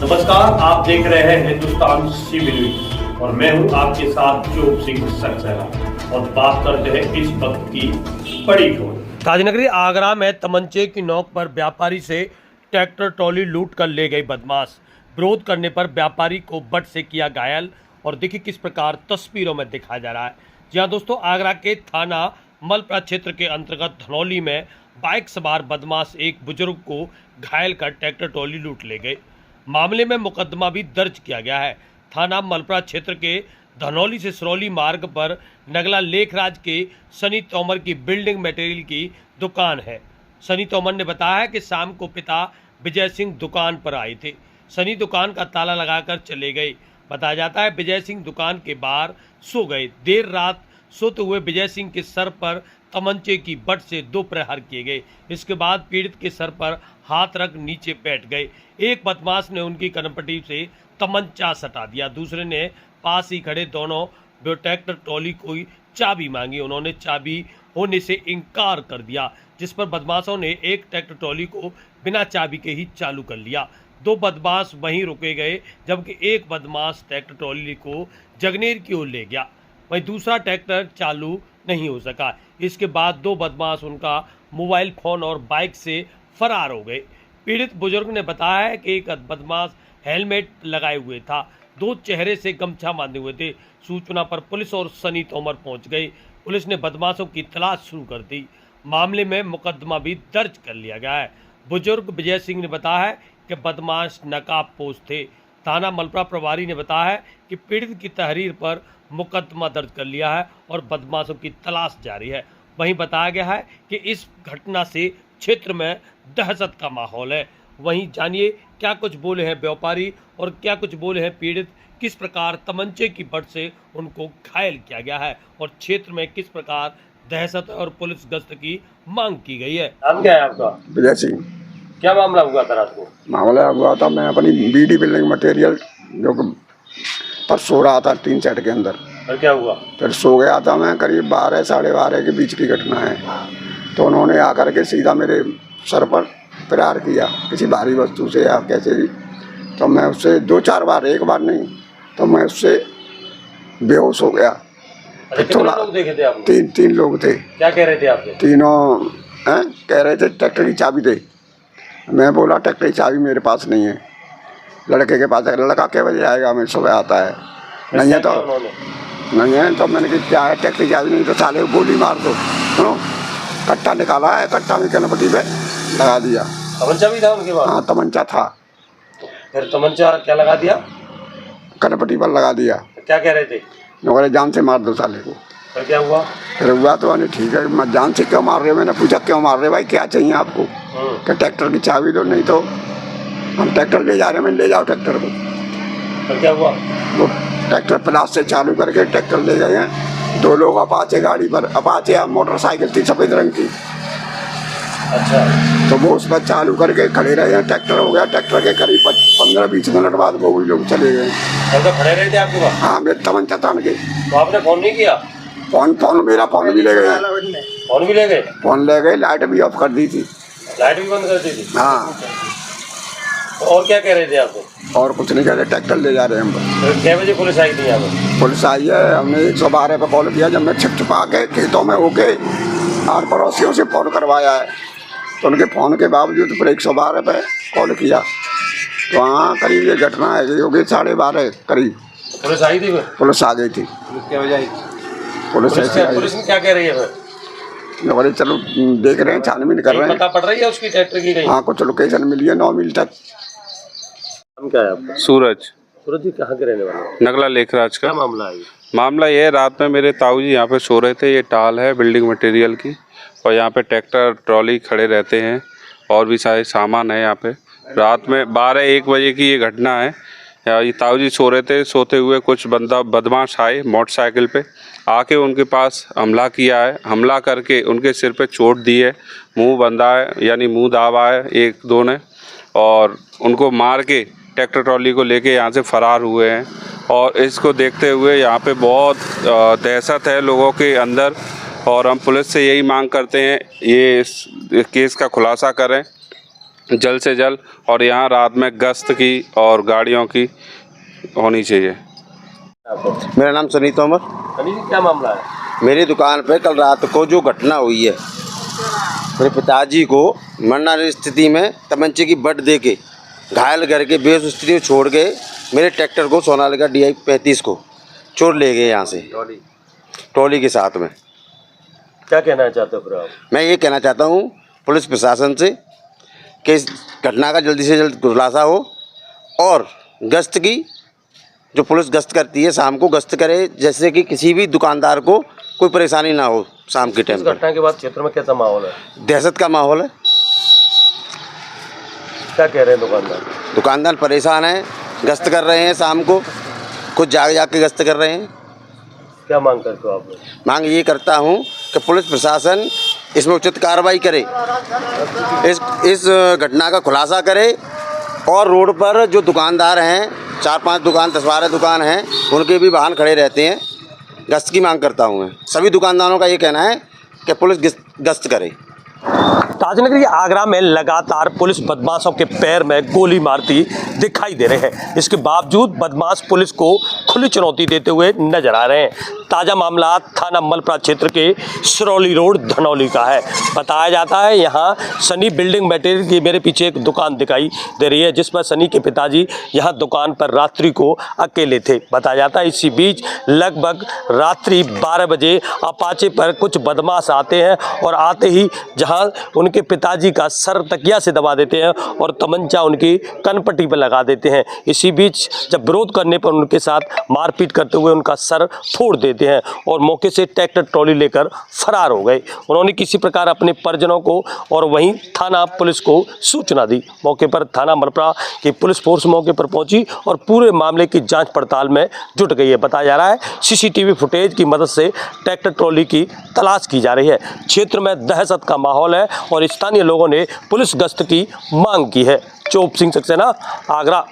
नमस्कार, आप देख रहे हैं हिंदुस्तान सीबी न्यूज और मैं हूं आपके साथ जोग सिंह सक्सेना और बात करते हैं इस वक्त की बड़ी खबर। ताजनगरी आगरा में तमंचे की नोक पर व्यापारी से ट्रैक्टर ट्रॉली लूट कर ले गई बदमाश। विरोध करने पर व्यापारी को बट से किया घायल और देखिए किस प्रकार तस्वीरों में दिखाया जा रहा है। जी हाँ दोस्तों, आगरा के थाना मलपुरा क्षेत्र के अंतर्गत धनौली में बाइक सवार बदमाश एक बुजुर्ग को घायल कर ट्रैक्टर ट्रॉली लूट ले गए। मामले में मुकदमा भी दर्ज किया गया है। थाना मलपुरा क्षेत्र के धनौली से सरौली मार्ग पर नगला लेखराज के सनी तोमर की बिल्डिंग मटेरियल की दुकान है। सनी तोमर ने बताया कि शाम को पिता विजय सिंह दुकान पर आए थे। सनी दुकान का ताला लगाकर चले गए। बताया जाता है विजय सिंह दुकान के बाहर सो गए। देर रात सोते हुए विजय सिंह के सर पर तमंचे की बट से 2 प्रहार किए गए। इसके बाद पीड़ित के सर पर हाथ रख नीचे बैठ गए। एक बदमाश ने उनकी कनपटी से तमंचा सटा दिया, दूसरे ने पास ही खड़े दोनों ट्रैक्टर ट्रॉली को चाबी मांगी। उन्होंने चाबी होने से इनकार कर दिया, जिस पर बदमाशों ने एक ट्रैक्टर ट्रॉली को बिना चाबी के ही चालू कर लिया। 2 बदमाश वहीं रुके गए, जबकि एक बदमाश ट्रैक्टर ट्रॉली को जगनेर की ओर ले गया। वहीं दूसरा ट्रैक्टर चालू नहीं हो सका। इसके बाद 2 बदमाश उनका मोबाइल फोन और बाइक से फरार हो गए। पीड़ित बुजुर्ग ने बताया है कि एक बदमाश हेलमेट लगाए हुए था, 2 चेहरे से गमछा बांधे हुए थे। सूचना पर पुलिस और सनी तोमर पहुंच गई। पुलिस ने बदमाशों की तलाश शुरू कर दी। मामले में मुकदमा भी दर्ज कर लिया गया है। बुजुर्ग विजय सिंह ने बताया है कि बदमाश नकाबपोश थे। थाना मलपुरा प्रभारी ने बताया है कि पीड़ित की तहरीर पर मुकदमा दर्ज कर लिया है और बदमाशों की तलाश जारी है। वहीं बताया गया है कि इस घटना से क्षेत्र में दहशत का माहौल है। वहीं जानिए क्या कुछ बोले हैं व्यापारी और क्या कुछ बोले हैं पीड़ित, किस प्रकार तमंचे की बट से उनको घायल किया गया है और क्षेत्र में किस प्रकार दहशत और पुलिस गश्त की मांग की गई है। नाम क्या है आपका? विजय सिंह। क्या मामला हुआ था रात को? मामला हुआ था, मैं अपनी बीडी बिल्डिंग मटेरियल जो कि पर सो रहा था टीन सेट के अंदर। और क्या हुआ? फिर सो गया था मैं, करीब 12 साढ़े 12 के बीच की घटना है। तो उन्होंने आकर के सीधा मेरे सर पर प्रहार किया किसी भारी वस्तु से या कैसे भी। तो मैं उससे 2-4 बार, एक बार नहीं, तो मैं उससे बेहोश हो गया। थोड़ा लोग देखे थे आपने? 3 लोग थे। क्या कह रहे थे आपसे? तीनों कह रहे थे ट्रैक्टर की चाबी दे। मैं बोला ट्रैक्टर की चाबी मेरे पास नहीं है, लड़के के पास है। लड़का क्या बजे आएगा, मैं सुबह आता है। नहीं है तो मैंने कहा क्या है, ट्रैक्टर की चाबी नहीं तो साले गोली मार दो। सुनो, कट्टा निकाला है, कट्टा भी कनपटी पे लगा दिया। तमंचा भी था उनके पास? हाँ, तमंचा था। फिर तमंचा क्या लगा दिया? कनपटी पर लगा दिया। क्या कह रहे थे? बोले जान से मार दो साले को। फिर क्या हुआ? फिर हुआ तो मैंने ठीक है, मैं जान से क्यों मार रहे हो? मैंने पूछा क्यों मार रहे भाई, क्या चाहिए आपको? कि ट्रैक्टर की चाबी दो, नहीं तो हम ट्रैक्टर ले जा रहे हैं। मैं ले जाओ ट्रैक्टर को। फिर क्या हुआ? वो ट्रैक्टर प्लास से चालू करके ट्रैक्टर ले गए हैं। 2 लोग अपाचे गाड़ी पर, अपाचे मोटरसाइकिल थी सफ़ेद रंग की। अच्छा। तो वो उस पर चालू करके खड़े रहे हैं। ट्रैक्टर हो गया, ट्रैक्टर के करीब 15-20 मिनट बाद वो लोग चले गए। तो खड़े रहे थे आपके पास? हाँ, मेरे तमंचा तान के। तो आपने फोन नहीं किया? फोन मेरा फोन भी ले गए। फोन भी ले गए? फोन ले गए, लाइट भी ऑफ कर दी थी। लाइट भी बंद कर दी थी? हाँ। तो और क्या कह रहे थे आपको? और कुछ नहीं कह रहे, ट्रैक्टर ले जा रहे हैं हम। तो कितने बजे पुलिस आई थी यहाँ पर? पुलिस आई है, हमने 112 पे कॉल किया। जब मैं छिपा के खेतों में होके और पड़ोसियों से फ़ोन करवाया है, तो उनके फ़ोन के बावजूद फिर 112 पे कॉल किया। तो हाँ, करीब ये घटना है होगी 12:30 करीब। पुलिस आई थी? पुलिस आ गई थी। क्या वजह आई? पुलिस क्या कह रही है फिर? बोले चलो देख रहे हैं, छानबीन कर रहे हैं। पता पड़ रही है उसकी ट्रैक्टर की कहीं? हाँ, कुछ लोकेशन मिली है 9 मील तक। नाम क्या है आपका? सूरज। सूरज जी कहाँ के रहने वाले? नगला लेखराज का। क्या मामला है? मामला ये है, रात में मेरे ताऊ जी यहाँ पे सो रहे थे। ये टाल है बिल्डिंग मटेरियल की और यहाँ पे ट्रैक्टर ट्रॉली खड़े रहते हैं और भी सारे सामान है यहाँ पे। रात में 12-1 बजे की ये घटना है। ये ताऊ जी सो रहे थे, सोते हुए कुछ बदमाश आए मोटरसाइकिल पे, आके उनके पास हमला किया है। हमला करके उनके सिर पे चोट दी है, मुंह बंधा है, यानी मुंह दाबा है 1-2 ने, और उनको मार के ट्रैक्टर ट्रॉली को लेके यहाँ से फरार हुए हैं। और इसको देखते हुए यहाँ पे बहुत दहशत है लोगों के अंदर और हम पुलिस से यही मांग करते हैं ये इस केस का खुलासा करें जल्द से जल्द, और यहाँ रात में गश्त की और गाड़ियों की होनी चाहिए। मेरा नाम सनी तोमर। सनी जी, क्या मामला है? मेरी दुकान पे कल रात को जो घटना हुई है, मेरे पिताजी को मरना स्थिति में तमंचे की बट दे के घायल करके बेहोश स्थिति में छोड़ के मेरे ट्रैक्टर को सोनालिका DI 35 को चोर ले गए यहाँ से ट्रॉली के साथ में। क्या कहना चाहते हो फिर आप? मैं ये कहना चाहता हूँ पुलिस प्रशासन से कि इस घटना का जल्दी से जल्द खुलासा हो, और गश्त की जो पुलिस गश्त करती है शाम को गश्त करे, जैसे कि किसी भी दुकानदार को कोई परेशानी ना हो शाम के टाइम इस पर। घटना के बाद क्षेत्र में कैसा माहौल है? दहशत का माहौल है। क्या कह रहे हैं दुकानदार? दुकानदार परेशान हैं, गश्त कर रहे हैं शाम को, कुछ जाग के गश्त कर रहे हैं। क्या मांग करते हो आप लोग? मांग ये करता हूँ कि पुलिस प्रशासन इसमें उचित कार्रवाई करे, इस घटना का खुलासा करे, और रोड पर जो दुकानदार हैं 4-5 दुकान 10-12 दुकान हैं, उनके भी वाहन खड़े रहते हैं। गश्त की मांग करता हूँ मैं। सभी दुकानदारों का ये कहना है कि पुलिस गश्त करे। ताजनगरी आगरा में लगातार पुलिस बदमाशों के पैर में गोली मारती दिखाई दे रहे हैं। इसके बावजूद बदमाश पुलिस को खुली चुनौती देते हुए नजर आ रहे हैं। ताज़ा मामला थाना मलप्रा क्षेत्र के सिरौली रोड धनौली का है। बताया जाता है यहाँ सनी बिल्डिंग मटेरियल की मेरे पीछे एक दुकान दिखाई दे रही है, जिस पर सनी के पिताजी यहाँ दुकान पर रात्रि को अकेले थे। बताया जाता है इसी बीच लगभग रात्रि 12 बजे अपाचे पर कुछ बदमाश आते हैं, और आते ही जहाँ उनके पिताजी का सर तकिया से दबा देते हैं और तमंचा उनकी कनपट्टी पर लगा देते हैं। इसी बीच जब विरोध करने पर उनके साथ मारपीट करते हुए उनका सर फोड़ देते हैं और मौके से ट्रैक्टर ट्रॉली लेकर फरार हो गए। उन्होंने किसी प्रकार अपने परिजनों को और वहीं थाना पुलिस को सूचना दी। मौके पर थाना मलप्रा की पुलिस फोर्स मौके पर पहुंची और पूरे मामले की जांच पड़ताल में जुट गई है। बताया जा रहा है CCTV फुटेज की मदद से ट्रैक्टर ट्रॉली की तलाश की जा रही है। क्षेत्र में दहशत का माहौल है और स्थानीय लोगों ने पुलिस गश्त की मांग की है। चोप सिंह सक्सेना, आगरा।